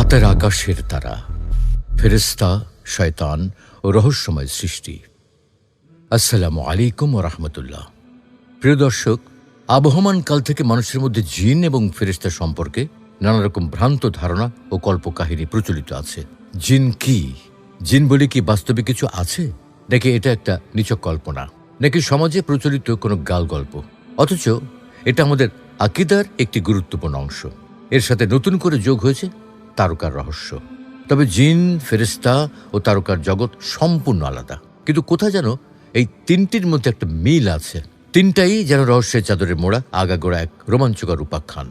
রাতের আকাশের তারা, ফেরেশতা, শয়তান ও রহস্যময় সৃষ্টি। আসসালামু আলাইকুম ওয়া রাহমাতুল্লাহ। প্রিয় দর্শক, আবহমান কাল থেকে মানুষের মধ্যে জিন এবং ফেরেশতা সম্পর্কে নানা রকম ভ্রান্ত ধারণা ও কল্পকাহিনী প্রচলিত আছে। জিন কি? জিন বলে কি বাস্তবে কিছু আছে, নাকি এটা একটা নিছক কল্পনা, নাকি সমাজে প্রচলিত কোনো গাল গল্প? অথচ এটা আমাদের আকীদার একটি গুরুত্বপূর্ণ অংশ। এর সাথে নতুন করে যোগ হয়েছে তারকার রহস্য। তবে জিন, ফেরেশতা ও তারকার জগৎ সম্পূর্ণ আলাদা, কিন্তু কোথা যেন এই তিনটির মধ্যে একটা মিল আছে। তিনটাই যেন রহস্যের চাদরে মোড়া আগাগোড়া এক রোমাঞ্চকর উপাখ্যান।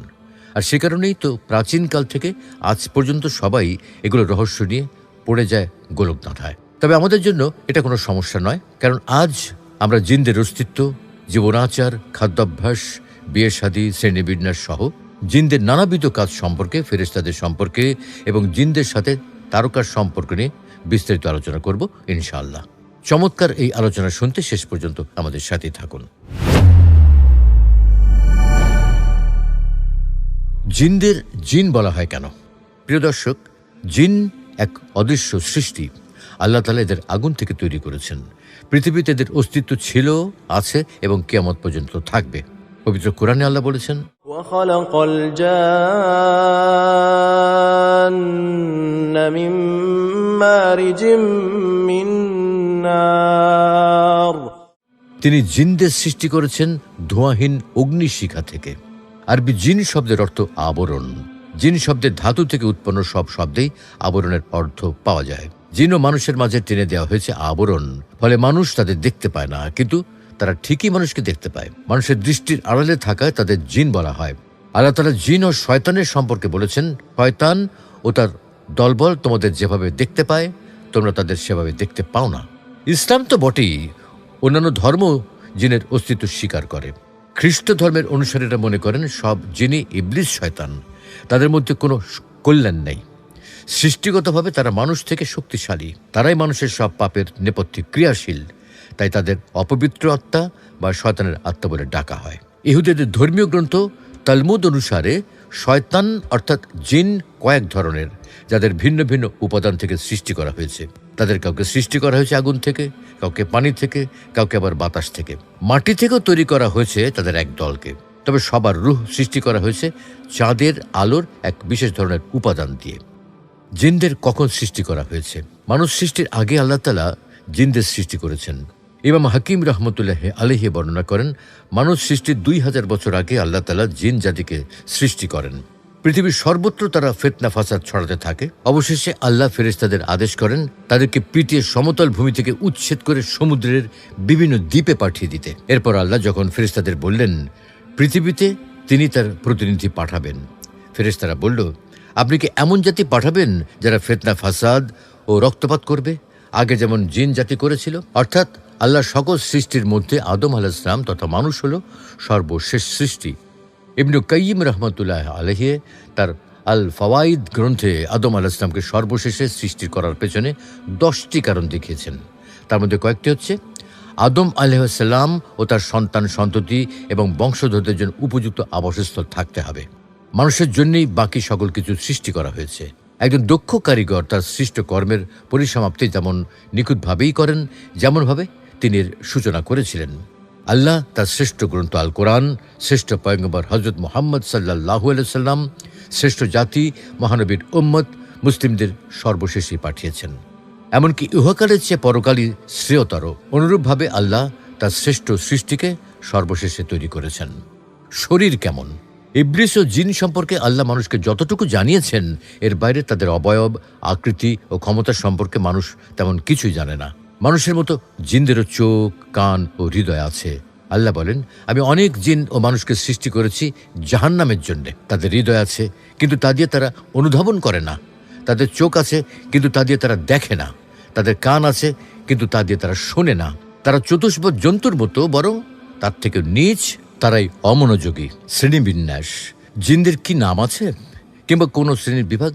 আর সে কারণেই তো প্রাচীনকাল থেকে আজ পর্যন্ত সবাই এগুলো রহস্য নিয়ে পড়ে যায় গোলকধাঁধায়। তবে আমাদের জন্য এটা কোনো সমস্যা নয়, কারণ আজ আমরা জিনদের অস্তিত্ব, জীবনাচার, খাদ্যাভ্যাস, বিয়ে শাদী, শ্রেণীবিন্যাস সহ জিনদের নানাবিধ কাজ সম্পর্কে, ফেরেশতাদের সম্পর্কে এবং জিনদের সাথে তারকার সম্পর্ক নিয়ে বিস্তারিত আলোচনা করব ইনশাআল্লাহ। চমৎকার এই আলোচনা শুনতে শেষ পর্যন্ত আমাদের সাথেই থাকুন। জিনদের জিন বলা হয় কেন? প্রিয় দর্শক, জিন এক অদৃশ্য সৃষ্টি। আল্লাহ তাআলা এদের আগুন থেকে তৈরি করেছেন। পৃথিবীতে এদের অস্তিত্ব ছিল, আছে এবং কিয়ামত পর্যন্ত থাকবে। পবিত্র কোরআনে আল্লাহ বলেছেন, وَخَلَقَ الْجَانَّ مِن مَّارِجٍ مِّن نَّارٍ। তিনি জিনদের সৃষ্টি করেছেন ধোঁয়াহীন অগ্নিশিখা থেকে। আরবি জিন শব্দের অর্থ আবরণ। জিন শব্দের ধাতু থেকে উৎপন্ন সব শব্দেই আবরণের অর্থ পাওয়া যায়। জিন ও মানুষের মাঝে টেনে দেওয়া হয়েছে আবরণ, ফলে মানুষ তাদের দেখতে পায় না, কিন্তু তারা ঠিকই মানুষকে দেখতে পায়। মানুষের দৃষ্টির আড়ালে থাকায় তাদের জিন বলা হয়। আল্লাহ তাআলা জিন ও শয়তানের সম্পর্কে বলেছেন, শয়তান ও তার দলবল তোমাদের যেভাবে দেখতে পায়, তোমরা তাদের সেভাবে দেখতে পাও না। ইসলাম তো বটেই, অন্যান্য ধর্ম জিনের অস্তিত্ব স্বীকার করে। খ্রিস্ট ধর্মের অনুসারীরা মনে করেন সব জিনই ইবলিস, শয়তান। তাদের মধ্যে কোনো কল্যাণ নেই। সৃষ্টিগতভাবে তারা মানুষ থেকে শক্তিশালী। তারাই মানুষের সব পাপের নেপথ্যে ক্রিয়াশীল। তাই তাদের অপবিত্র আত্মা বা শয়তানের আত্মা বলে ডাকা হয়। ইহুদিদের ধর্মীয় গ্রন্থ তালমুদ অনুসারে শয়তান অর্থাৎ জিন কয়েক ধরনের, যাদের ভিন্ন ভিন্ন উপাদান থেকে সৃষ্টি করা হয়েছে। তাদের কাউকে সৃষ্টি করা হয়েছে আগুন থেকে, কাউকে পানি থেকে, কাউকে আবার বাতাস থেকে। মাটি থেকেও তৈরি করা হয়েছে তাদের এক দলকে। তবে সবার রূহ সৃষ্টি করা হয়েছে চাঁদের আলোর এক বিশেষ ধরনের উপাদান দিয়ে। জিনদের কখন সৃষ্টি করা হয়েছে? মানুষ সৃষ্টির আগে আল্লাহ তাআলা জিনদের সৃষ্টি করেছেন। ইমাম হাকিম রহমতুল্লাহ আলাইহি বর্ণনা করেন, মানুষ সৃষ্টির 2000 বছর আগে আল্লাহ তাআলা জিন জাতিকে সৃষ্টি করেন। পৃথিবীর সর্বত্র তারা ফিতনা ফাসাদ ছড়াতে থাকে। অবশেষে আল্লাহ ফেরেশতাদের আদেশ করেন তাদেরকে পিটিয়ে সমতল ভূমি থেকে উচ্ছেদ করে সমুদ্রের বিভিন্ন দ্বীপে পাঠিয়ে দিতে। এরপর আল্লাহ যখন ফেরেশতাদের বললেন পৃথিবীতে তিনি তার প্রতিনিধি পাঠাবেন, ফেরেশতারা বলল, আপনি কি এমন জাতি পাঠাবেন যারা ফিতনা ফাসাদ ও রক্তপাত করবে, আগে যেমন জিন জাতি করেছিল? অর্থাৎ আল্লাহ সকল সৃষ্টির মধ্যে আদম আলাইহিস সালাম তথা মানুষ হল সর্বশেষ সৃষ্টি। ইবনে কাইয়িম রাহমাতুল্লাহ আলাইহি তার আল ফাওয়াইদ গ্রন্থে আদম আলাইহিস সালামকে সর্বশেষে সৃষ্টি করার পেছনে 10টি কারণ দেখিয়েছেন। তার মধ্যে কয়েকটি হচ্ছে, আদম আলাইহিস সালাম ও তার সন্তান সন্ততি এবং বংশধরদের জন্য উপযুক্ত আবাসস্থল থাকতে হবে। মানুষের জন্যই বাকি সকল কিছু সৃষ্টি করা হয়েছে। একজন দক্ষ কারিগর তার সৃষ্ট কর্মের পরিসমাপ্তি যেমন নিখুঁতভাবেই করেন, যেমনভাবে তিনি এর সূচনা করেছিলেন। আল্লাহ তার শ্রেষ্ঠ গ্রন্থ আল কোরআন, শ্রেষ্ঠ পয়গম্বর হযরত মুহাম্মদ সাল্লাল্লাহু আলাইহি ওয়াসাল্লাম, শ্রেষ্ঠ জাতি মহানবীর উম্মত মুসলিমদের সর্বশেষে পাঠিয়েছেন। এমনকি ইহকালের চেয়ে পরকালই শ্রেয়তর। অনুরূপভাবে আল্লাহ তার শ্রেষ্ঠ সৃষ্টিকে সর্বশেষে তৈরি করেছেন। শরীর কেমন? ইবলিস ও জিন সম্পর্কে আল্লাহ মানুষকে যতটুকু জানিয়েছেন, এর বাইরে তাদের অবয়ব, আকৃতি ও ক্ষমতা সম্পর্কে মানুষ তেমন কিছুই জানে না। মানুষের মতো জিনদেরও চোখ, কান ও হৃদয় আছে। আল্লাহ বলেন, আমি অনেক জিন ও মানুষকে সৃষ্টি করেছি জাহান্নামের জন্য। তাদের হৃদয় আছে, কিন্তু তা দিয়ে তারা অনুধাবন করে না। তাদের চোখ আছে, কিন্তু তা দিয়ে তারা দেখে না। তাদের কান আছে, কিন্তু তা দিয়ে তারা শোনে না। তারা চতুষ্পদ জন্তুর মতো, বরং তার থেকে নীচ। তারাই অমনোযোগী। শ্রেণীবিন্যাস, জিনদের কি নাম আছে কিংবা কোনো শ্রেণীর বিভাগ?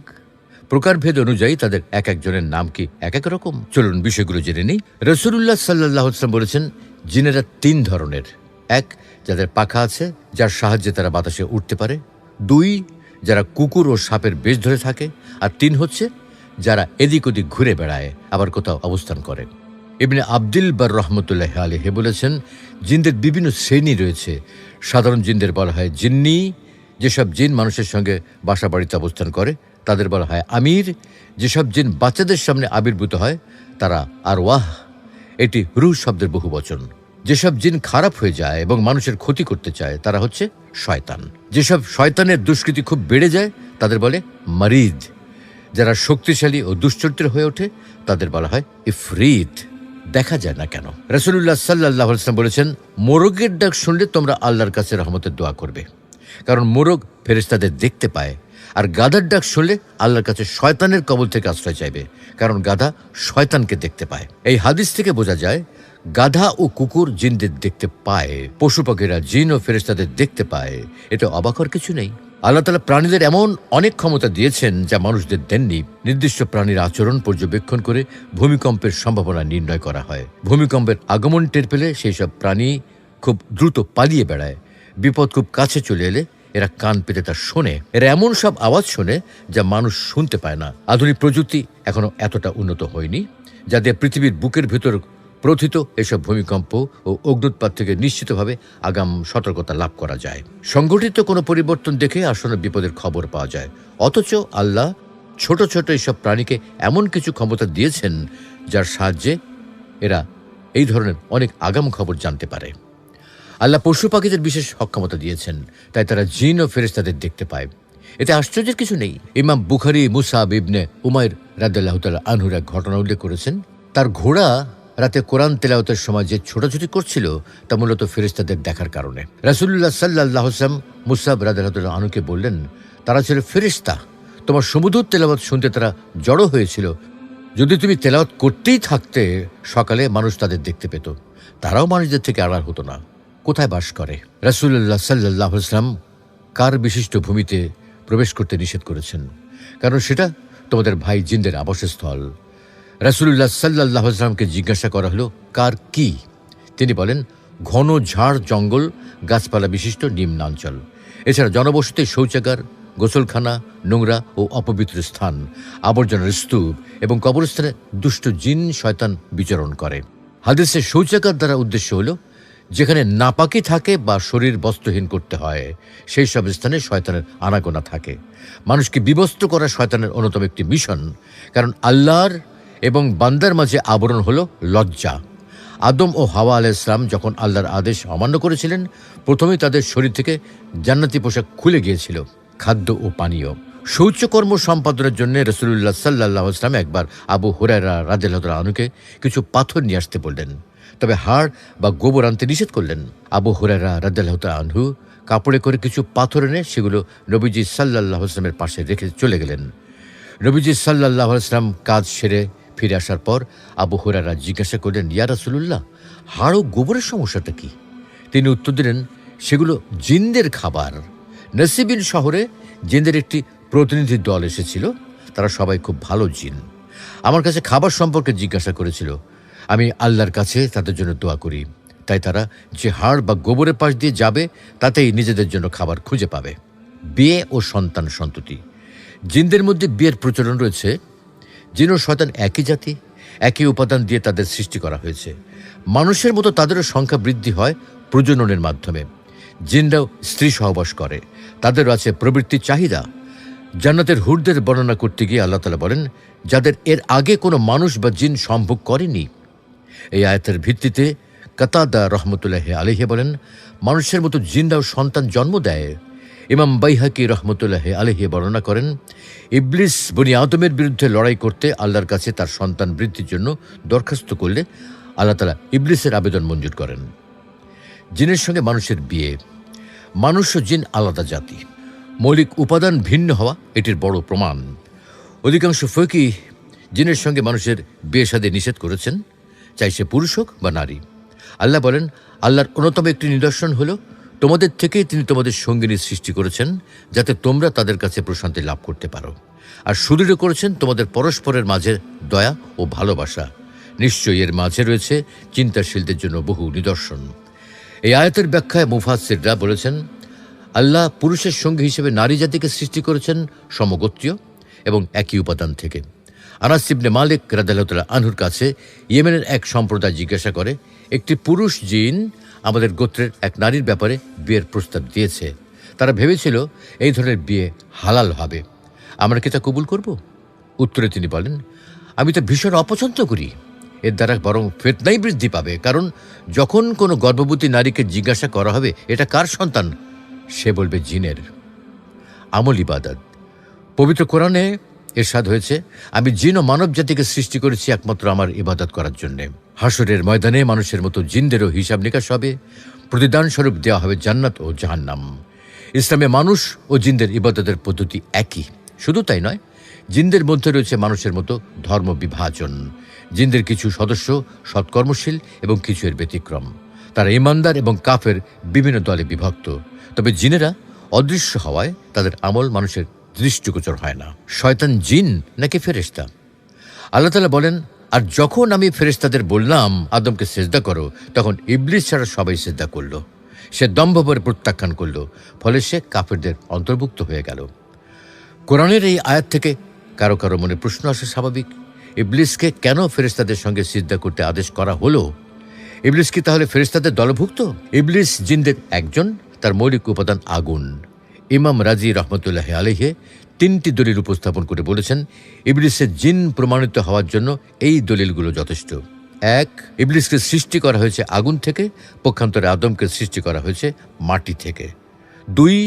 প্রকারভেদ অনুযায়ী তাদের এক একজনের নাম কি এক এক রকম? চলুন বিষয়গুলো জেনে নিই। রাসূলুল্লাহ সাল্লাল্লাহু আলাইহি ওয়াসাল্লাম বলেছেন, জিনেরা 3 ধরনের। 1, যাদের পাখা আছে, যার সাহায্যে তারা বাতাসে উঠতে পারে। 2, যারা কুকুর ও সাপের বেশ ধরে থাকে, আর 3 হচ্ছে যারা এদিক ওদিক ঘুরে বেড়ায়, আবার কোথাও অবস্থান করে। ইবনে আব্দুল বার রহমতুল্লাহ আলাইহি বলেছেন, জিনদের বিভিন্ন শ্রেণী রয়েছে। সাধারণ জিনদের বলা হয় জিন্নি। যেসব জিন মানুষের সঙ্গে বাসা বাড়িতে অবস্থান করে তাদের বলা হয় আমির। যেসব জিন বাচ্চাদের সামনে আবির্ভূত হয় তারা আরওয়াহ। এটি রূহ শব্দের বহু বচন। যেসব জিন খারাপ হয়ে যায় এবং মানুষের ক্ষতি করতে চায় তারা হচ্ছে শয়তান। যেসব শয়তানের দুষ্কৃতি খুব বেড়ে যায় তাদের বলে মারিদ। যারা শক্তিশালী ও দুশ্চরিত্র হয়ে ওঠে তাদের বলা হয় ইফরিত। দেখা যায় না কেন? রাসূলুল্লাহ সাল্লাল্লাহু আলাইহি ওয়াসাল্লাম বলেছেন, মোরগের ডাক শুনলে তোমরা আল্লাহর কাছে রহমতের দোয়া করবে, কারণ মোরগ ফেরেশতাদের দেখতে পায়। আর গাধার ডাক শুনলে আল্লাহর কাছে শয়তানের কবল থেকে আশ্রয় চাইবে, কারণ গাধা শয়তানকে দেখতে পায়। এই হাদিস থেকে বোঝা যায় গাধা ও কুকুর জিনদের দেখতে পায়, পশু পাখিরা জিন ও ফেরেশতাদের দেখতে পায়। এটা অবাক হওয়ার কিছু নেই। আল্লাহ তাআলা প্রাণীদের এমন অনেক ক্ষমতা দিয়েছেন যা মানুষদের দেননি। নির্দিষ্ট প্রাণীর আচরণ পর্যবেক্ষণ করে ভূমিকম্পের সম্ভাবনা নির্ণয় করা হয়। ভূমিকম্পের আগমন টের পেলে সেই সব প্রাণী খুব দ্রুত পালিয়ে বেড়ায়। বিপদ খুব কাছে চলে এলে এরা কান পেতে তা শোনে। এরা এমন সব আওয়াজ শোনে যা মানুষ শুনতে পায় না। আধুনিক প্রযুক্তি এখনো এতটা উন্নত হয়নি যা দিয়ে পৃথিবীর বুকের ভেতর প্রথিত এসব ভূমিকম্প ও অগ্ন্যুৎপাত থেকে নিশ্চিতভাবে আগাম সতর্কতা লাভ করা যায়। সংঘটিত কোনো পরিবর্তন দেখে আসন্ন বিপদের খবর পাওয়া যায়। অথচ আল্লাহ ছোট ছোট এইসব প্রাণীকে এমন কিছু ক্ষমতা দিয়েছেন যার সাহায্যে এরা এই ধরনের অনেক আগাম খবর জানতে পারে। আল্লাহ পশু পাখিদের বিশেষ সক্ষমতা দিয়েছেন, তাই তারা জিন ও ফেরেশতাদের দেখতে পায়। এতে আশ্চর্যের কিছু নেই। ইমাম বুখারী মুসআব ইবনে উমাইর রাদিয়াল্লাহু তাআলা আনহুর এক ঘটনা উল্লেখ করেছেন। তার ঘোড়া রাতে কোরআন তেলাওয়াতের সময় যে ছোটাছুটি করছিল তা মূলত ফেরেশতাদের দেখার কারণে। রাসূলুল্লাহ সাল্লাল্লাহু আলাইহি ওয়াসাল্লাম মুসআব রাদিয়াল্লাহু তাআলা আনহুকে বললেন, তারা ছিল ফেরেশতা, তোমার সুমধুর তেলাওয়াত শুনতে তারা জড়ো হয়েছিল। যদি তুমি তেলাওয়াত করতেই থাকতে সকালে মানুষ তাদের দেখতে পেত। তারাও মানুষদের থেকে আড়াল হতো না। কোথায় বাস করে? রাসূলুল্লাহ সাল্লাল্লাহু আলাইহি ওয়াসাল্লাম কার বিশিষ্ট ভূমিতে প্রবেশ করতে নিষেধ করেছেন, কারণ সেটা তোমাদের ভাই জিনদের আবাসস্থল। রাসূলুল্লাহ সাল্লাল্লাহু আলাইহি ওয়াসাল্লামকে জিজ্ঞাসা করা হলো, কার কি? তিনি বলেন, ঘন ঝাড় জঙ্গল গাছপালা বিশিষ্ট নিম্নাঞ্চল। এছাড়া জনবসতি, শৌচাগার, গোসলখানা, নোংরা ও অপবিত্র স্থান, আবর্জনার স্তূপ এবং কবরস্থানে দুষ্ট জিন শয়তান বিচরণ করে। হাদিসে শৌচাগার দ্বারা উদ্দেশ্য হলো যেখানে নাপাকি থাকে বা শরীর বস্ত্রহীন করতে হয়, সেই সব স্থানে শয়তানের আনাগোনা থাকে। মানুষকে বিবস্ত্র করা শয়তানের অন্যতম একটি মিশন, কারণ আল্লাহর এবং বান্দার মাঝে আবরণ হলো লজ্জা। আদম ও হাওয়া আলাইহিস সালাম যখন আল্লাহর আদেশ অমান্য করেছিলেন, প্রথমেই তাদের শরীর থেকে জান্নাতি পোশাক খুলে গিয়েছিল। খাদ্য ও পানীয়, শৌচকর্ম সম্পাদনের জন্য রাসূলুল্লাহ সাল্লাল্লাহু আলাইহি ওয়াসাল্লাম একবার আবু হুরায়রা রাদিয়াল্লাহু তাআলা আনহুকে কিছু পাথর নিয়ে আসতে বললেন, তবে হাড় বা গোবর আনতে নিষেধ করলেন। আবু হুরায়রা রাদিয়াল্লাহু তাআলা আনহু কাপড়ে করে কিছু পাথর এনে সেগুলো নবীজি সাল্লাল্লাহু আলাইহি ওয়াসাল্লামের পাশে রেখে চলে গেলেন। নবীজি সাল্লাল্লাহু আলাইহি ওয়াসাল্লাম কাজ সেরে ফিরে আসার পর আবু হুরায়রা জিজ্ঞাসা করলেন, ইয়া রাসূলুল্লাহ, হাড় ও গোবরের সমস্যাটা কি? তিনি উত্তর দিলেন, সেগুলো জিনদের খাবার। নসিবিন শহরে জিনদের একটি প্রতিনিধি দল এসেছিল। তারা সবাই খুব ভালো জিন। আমার কাছে খাবার সম্পর্কে জিজ্ঞাসা করেছিল। আমি আল্লাহর কাছে তাদের জন্য দোয়া করি, তাই তারা যে হাড় বা গোবরের পাশ দিয়ে যাবে তাতেই নিজেদের জন্য খাবার খুঁজে পাবে। বিয়ে ও সন্তান সন্ততি, জিনদের মধ্যে বিয়ের প্রচলন রয়েছে। জিন ও শয়তান একই জাতি, একই উপাদান দিয়ে তাদের সৃষ্টি করা হয়েছে। মানুষের মতো তাদেরও সংখ্যা বৃদ্ধি হয় প্রজননের মাধ্যমে। জিনরাও স্ত্রী সহবাস করে, তাদেরও আছে প্রবৃত্তির চাহিদা। জান্নাতের হুরদের বর্ণনা করতে গিয়ে আল্লাহ তাআলা বলেন, যাদের এর আগে কোনো মানুষ বা জিন সম্ভোগ করেনি। এই আয়াতের ভিত্তিতে কাতাদা রহমতুল্লাহি আলাইহি বলেন, মানুষের মতো জিনরাও সন্তান জন্ম দেয়। ইমাম বাইহাকি রহমতুল্লাহি আলাইহি বর্ণনা করেন, ইবলিস বনি আদমের বিরুদ্ধে লড়াই করতে আল্লাহর কাছে তার সন্তান বৃদ্ধির জন্য দরখাস্ত করলে আল্লাহ তাআলা ইবলিসের আবেদন মঞ্জুর করেন। জিনের সঙ্গে মানুষের বিয়ে, মানুষ ও জিন আলাদা জাতি, মৌলিক উপাদান ভিন্ন হওয়া এটির বড় প্রমাণ। অধিকাংশ ফকিহ জিনের সঙ্গে মানুষের বিয়ে শাদী নিষেধ করেছেন, চাই সে পুরুষ হোক বা নারী। আল্লাহ বলেন, আল্লাহর অন্যতম একটি নিদর্শন হলো তোমাদের থেকেই তিনি তোমাদের সঙ্গিনী সৃষ্টি করেছেন, যাতে তোমরা তাদের কাছে প্রশান্তি লাভ করতে পারো, আর সুদৃঢ় করেছেন তোমাদের পরস্পরের মাঝে দয়া ও ভালোবাসা। নিশ্চয়ই এর মাঝে রয়েছে চিন্তাশীলদের জন্য বহু নিদর্শন। এই আয়াতের ব্যাখ্যায় মুফাসসিররা বলেছেন, আল্লাহ পুরুষের সঙ্গী হিসেবে নারী জাতিকে সৃষ্টি করেছেন সমগোত্রীয় এবং একই উপাদান থেকে। আনাস ইবনে মালিক রাদিয়াল্লাহু তাআলা আনহুর কাছে ইয়েমেনের এক সম্প্রদায় জিজ্ঞাসা করে, একটি পুরুষ জিন আমাদের গোত্রের এক নারীর ব্যাপারে বিয়ের প্রস্তাব দিয়েছে। তারা ভেবেছিল এই ধরনের বিয়ে হালাল হবে, আমরা কি তা কবুল করব? উত্তরে তিনি বলেন, আমি তো ভীষণ অপছন্দ করি। এর দ্বারা বরং ফিতনাই বৃদ্ধি পাবে, কারণ যখন কোনো গর্ভবতী নারীকে জিজ্ঞাসা করা হবে এটা কার সন্তান, সে বলবে জিনের। আমল ইবাদত। পবিত্র কোরআনে ইরশাদ হয়েছে, আমি জিন ও মানব জাতিকে সৃষ্টি করেছি একমাত্র আমার ইবাদত করার জন্যে। হাসরের ময়দানে মানুষের মতো জিনদেরও হিসাব নিকাশ হবে, প্রতিদান স্বরূপ দেওয়া হবে জান্নাত ও জাহান্নাম। ইসলামে মানুষ ও জিনদের ইবাদতের পদ্ধতি একই। শুধু তাই নয়, জিনদের মধ্যে রয়েছে মানুষের মতো ধর্ম বিভাজন। জিনদের কিছু সদস্য সৎকর্মশীল এবং কিছু এর ব্যতিক্রম। তারা ইমানদার এবং কাফের বিভিন্ন দলে বিভক্ত। তবে জিনেরা অদৃশ্য হওয়ায় তাদের আমল মানুষের দৃষ্টিগোচর হয় না। শয়তান জিন নাকি ফেরেশতা? আল্লাহ তাআলা বলেন, আর যখন আমি ফেরেশতাদের বললাম আদমকে সিজদা করো, তখন ইবলিস ছাড়া সবাই সিজদা করল। সে দম্ভ ভরে প্রত্যাখ্যান করল, ফলে সে কাফেরদের অন্তর্ভুক্ত হয়ে গেল। কোরআনের এই আয়াত থেকে কারো কারো মনে প্রশ্ন আসা স্বাভাবিক, ইবলিসকে কেন ফেরেশতাদের সঙ্গে সিজদা করতে আদেশ করা হলো? ইবলিস কি তাহলে ফেরেশতাদের দলভুক্ত? ইবলিস জিনদের একজন, তার মৌলিক উপাদান আগুন। ইমাম রাজি রহমতুল্লাহ আলাইহি 3টি দলিল উপস্থাপন করে বলেছেন, ইবলিসের জিন প্রমাণিত হওয়ার জন্য এই দলিলগুলো যথেষ্ট। 1, ইবলিসকে সৃষ্টি করা হয়েছে আগুন থেকে, পক্ষান্তরে আদমকে সৃষ্টি করা হয়েছে মাটি থেকে। 2,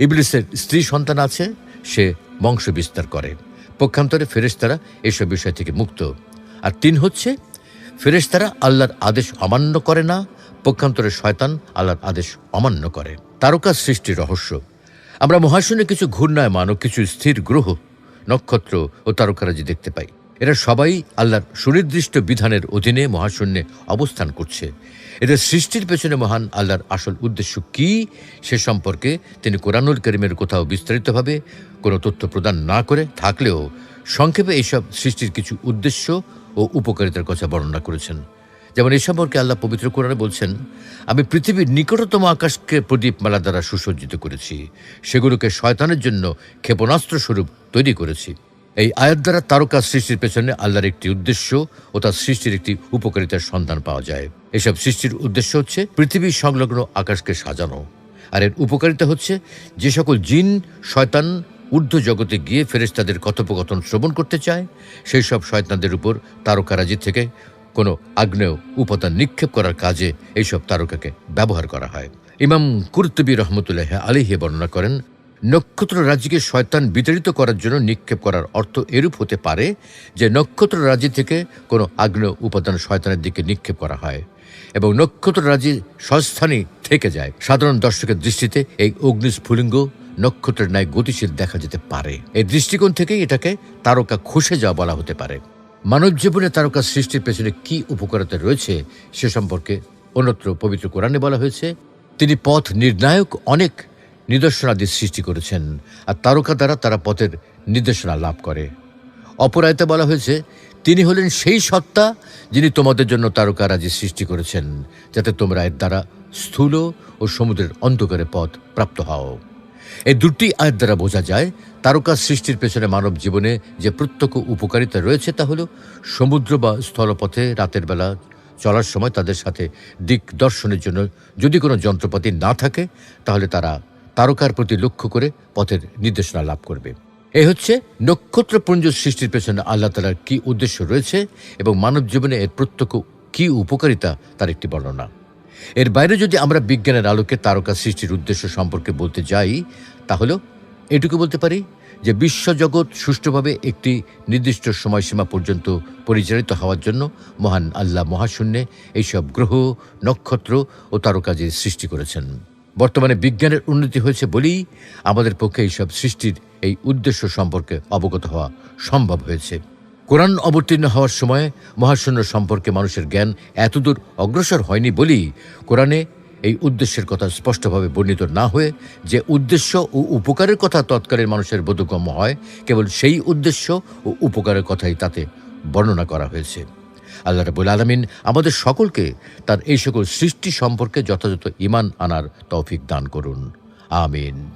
ইবলিসের স্ত্রী সন্তান আছে, সে বংশ বিস্তার করে, পক্ষান্তরে ফেরেশতারা এসব বিষয় থেকে মুক্ত। আর 3 হচ্ছে, ফেরেশতারা আল্লাহর আদেশ অমান্য করে না, পক্ষান্তরে শয়তান আল্লাহর আদেশ অমান্য করে। তারকা সৃষ্টির রহস্য। আমরা মহাশূন্যে কিছু ঘূর্ণায়মান ও কিছু স্থির গ্রহ, নক্ষত্র ও তারকারাজি দেখতে পাই। এরা সবাই আল্লাহর সুনির্দিষ্ট বিধানের অধীনে মহাশূন্যে অবস্থান করছে। এদের সৃষ্টির পেছনে মহান আল্লাহর আসল উদ্দেশ্য কি, সে সম্পর্কে তিনি কোরআনুল কারীমের কোথাও বিস্তারিতভাবে কোনো তথ্য প্রদান না করে থাকলেও সংক্ষেপে এইসব সৃষ্টির কিছু উদ্দেশ্য ও উপকারিতার কথা বর্ণনা করেছেন। যেমন এই সম্পর্কে আল্লাহ পবিত্র কোরআনে বলছেন, আমি পৃথিবীর নিকটতম আকাশকে প্রদীপমালা দ্বারা সুসজ্জিত করেছি, সেগুলোকে শয়তানের জন্য ক্ষেপণাস্ত্র স্বরূপ তৈরি করেছি। এই আয়াত দ্বারা তারকা সৃষ্টির পেছনে আল্লাহর একটি উদ্দেশ্য ও তার সৃষ্টির একটি উপকারিতার সন্ধান পাওয়া যায়। এসব সৃষ্টির উদ্দেশ্য হচ্ছে পৃথিবী সংলগ্ন আকাশকে সাজানো, আর এর উপকারিতা হচ্ছে যে সকল জিন শয়তান ঊর্ধ্ব জগতে গিয়ে ফেরেশতাদের কথোপকথন শ্রবণ করতে চায়, সেই সব শয়তানদের উপর তারকারাজি থেকে কোনো আগ্নেয় উপাদান নিক্ষেপ করার কাজে এইসব তারকাকে ব্যবহার করা হয়। ইমাম কুরতুবী রহমতুল্লাহ আলাইহি বর্ণনা করেন, নক্ষত্র রাজিকে শয়তান বিতাড়িত করার জন্য নিক্ষেপ করার অর্থ এরূপ হতে পারে যে নক্ষত্র রাজি থেকে কোনো আগ্নেয় উপাদান শয়তানের দিকে নিক্ষেপ করা হয় এবং নক্ষত্র রাজি স্বস্থানেই থেকে যায়। সাধারণ দর্শকের দৃষ্টিতে এই অগ্নিস্ফুলিঙ্গ নক্ষত্রের ন্যায় গতিশীল দেখা যেতে পারে। এই দৃষ্টিকোণ থেকেই এটাকে তারকা খসে যাওয়া বলা হতে পারে। মানব জীবনে তারকা সৃষ্টির পেছনে কি উপকারিতা রয়েছে সে সম্পর্কে অন্যত্র পবিত্র কোরআনে বলা হয়েছে, তিনি পথ নির্ণায়ক অনেক নিদর্শনাদি সৃষ্টি করেছেন, আর তারকা দ্বারা তারা পথের নির্দেশনা লাভ করে। অপর আয়াতে বলা হয়েছে, তিনি হলেন সেই সত্তা যিনি তোমাদের জন্য তারকারাজি সৃষ্টি করেছেন, যাতে তোমরা এর দ্বারা স্থূল ও সমুদ্রের অন্ধকারে পথ প্রাপ্ত হও। এই দুটি আয়াত দ্বারা বোঝা যায় তারকা সৃষ্টির পেছনে মানব জীবনে যে প্রত্যক্ষ উপকারিতা রয়েছে তা হলো সমুদ্র বা স্থলপথে রাতের বেলা চলার সময় তাদের সাথে দিক দর্শনের জন্য যদি কোনো যন্ত্রপাতি না থাকে, তাহলে তারা তারকার প্রতি লক্ষ্য করে পথের নির্দেশনা লাভ করবে। এই হচ্ছে নক্ষত্রপুঞ্জ সৃষ্টির পেছনে আল্লাহ তাআলার কি উদ্দেশ্য রয়েছে এবং মানব জীবনে এর প্রত্যক্ষ কি উপকারিতা তার একটি বর্ণনা। এর বাইরে যদি আমরা বিজ্ঞানের আলোকে তারকা সৃষ্টির উদ্দেশ্য সম্পর্কে বলতে যাই, তাহলে এটুকু বলতে পারি যে বিশ্বজগৎ সুষ্ঠুভাবে একটি নির্দিষ্ট সময়সীমা পর্যন্ত পরিচালিত হওয়ার জন্য মহান আল্লাহ মহাশূন্যে এইসব গ্রহ, নক্ষত্র ও তারকাজি সৃষ্টি করেছেন। বর্তমানে বিজ্ঞানের উন্নতি হয়েছে বলেই আমাদের পক্ষে এইসব সৃষ্টির এই উদ্দেশ্য সম্পর্কে অবগত হওয়া সম্ভব হয়েছে। কোরআন অবতীর্ণ হওয়ার সময় মহাশূন্য সম্পর্কে মানুষের জ্ঞান এতদূর অগ্রসর হয়নি বলেই কোরআনে এই উদ্দেশ্যের কথা স্পষ্টভাবে বর্ণিত না হয়ে যে উদ্দেশ্য ও উপকারের কথা তৎকালীন মানুষের বোধগম্য হয়, কেবল সেই উদ্দেশ্য ও উপকারের কথাই তাতে বর্ণনা করা হয়েছে। আল্লাহ রাব্বুল আলামিন আমাদের সকলকে তার এই সকল সৃষ্টি সম্পর্কে যথাযথ ঈমান আনার তৌফিক দান করুন। আমিন।